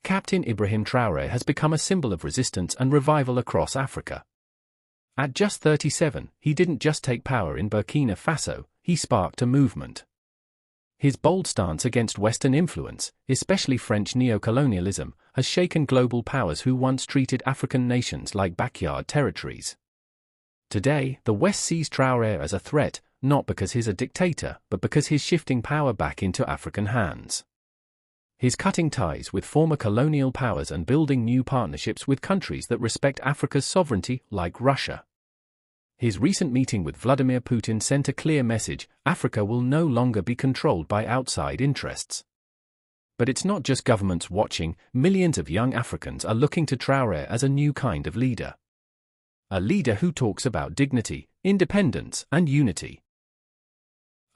Captain Ibrahim Traoré has become a symbol of resistance and revival across Africa. At just 37, he didn't just take power in Burkina Faso, he sparked a movement. His bold stance against Western influence, especially French neocolonialism, has shaken global powers who once treated African nations like backyard territories. Today, the West sees Traoré as a threat, not because he's a dictator, but because he's shifting power back into African hands. He's cutting ties with former colonial powers and building new partnerships with countries that respect Africa's sovereignty, like Russia. His recent meeting with Vladimir Putin sent a clear message: Africa will no longer be controlled by outside interests. But it's not just governments watching, millions of young Africans are looking to Traoré as a new kind of leader. A leader who talks about dignity, independence, and unity.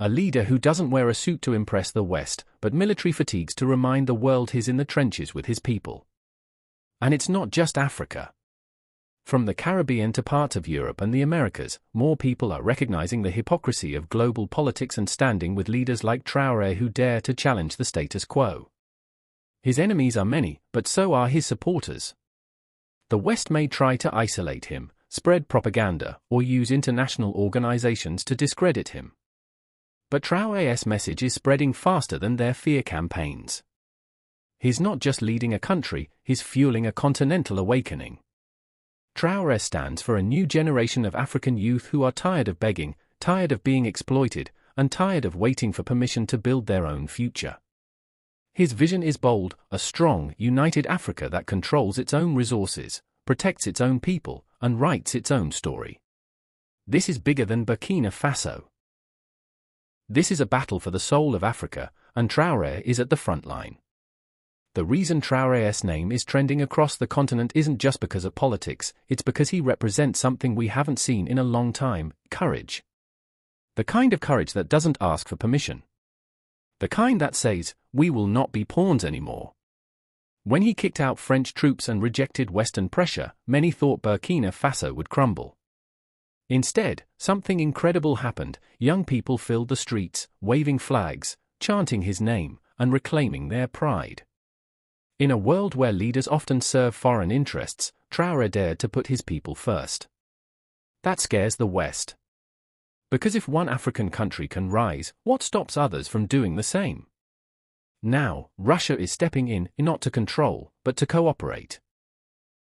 A leader who doesn't wear a suit to impress the West, but military fatigues to remind the world he's in the trenches with his people. And it's not just Africa. From the Caribbean to parts of Europe and the Americas, more people are recognizing the hypocrisy of global politics and standing with leaders like Traoré who dare to challenge the status quo. His enemies are many, but so are his supporters. The West may try to isolate him, spread propaganda, or use international organizations to discredit him. But Traoré's message is spreading faster than their fear campaigns. He's not just leading a country, he's fueling a continental awakening. Traoré stands for a new generation of African youth who are tired of begging, tired of being exploited, and tired of waiting for permission to build their own future. His vision is bold: a strong, united Africa that controls its own resources, protects its own people, and writes its own story. This is bigger than Burkina Faso. This is a battle for the soul of Africa, and Traoré is at the front line. The reason Traoré's name is trending across the continent isn't just because of politics, it's because he represents something we haven't seen in a long time: courage. The kind of courage that doesn't ask for permission. The kind that says, we will not be pawns anymore. When he kicked out French troops and rejected Western pressure, many thought Burkina Faso would crumble. Instead, something incredible happened: young people filled the streets, waving flags, chanting his name, and reclaiming their pride. In a world where leaders often serve foreign interests, Traoré dared to put his people first. That scares the West. Because if one African country can rise, what stops others from doing the same? Now, Russia is stepping in, not to control, but to cooperate.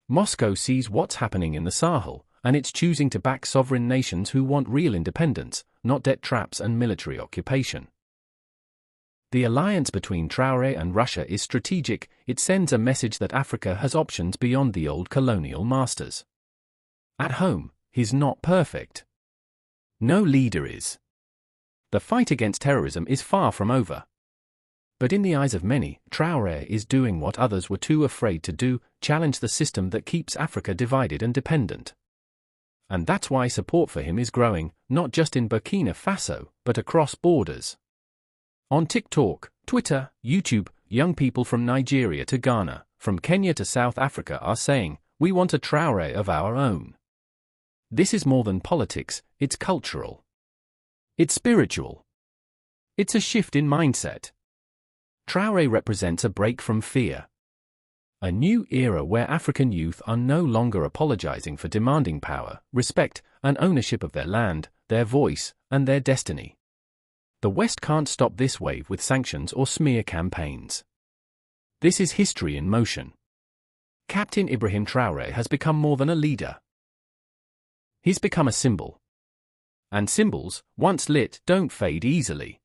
Moscow sees what's happening in the Sahel, and it's choosing to back sovereign nations who want real independence, not debt traps and military occupation. The alliance between Traoré and Russia is strategic. It sends a message that Africa has options beyond the old colonial masters. At home, he's not perfect. No leader is. The fight against terrorism is far from over. But in the eyes of many, Traoré is doing what others were too afraid to do: challenge the system that keeps Africa divided and dependent. And that's why support for him is growing, not just in Burkina Faso, but across borders. On TikTok, Twitter, YouTube, young people from Nigeria to Ghana, from Kenya to South Africa are saying, we want a Traoré of our own. This is more than politics, it's cultural. It's spiritual. It's a shift in mindset. Traoré represents a break from fear. A new era where African youth are no longer apologizing for demanding power, respect, and ownership of their land, their voice, and their destiny. The West can't stop this wave with sanctions or smear campaigns. This is history in motion. Captain Ibrahim Traoré has become more than a leader. He's become a symbol. And symbols, once lit, don't fade easily.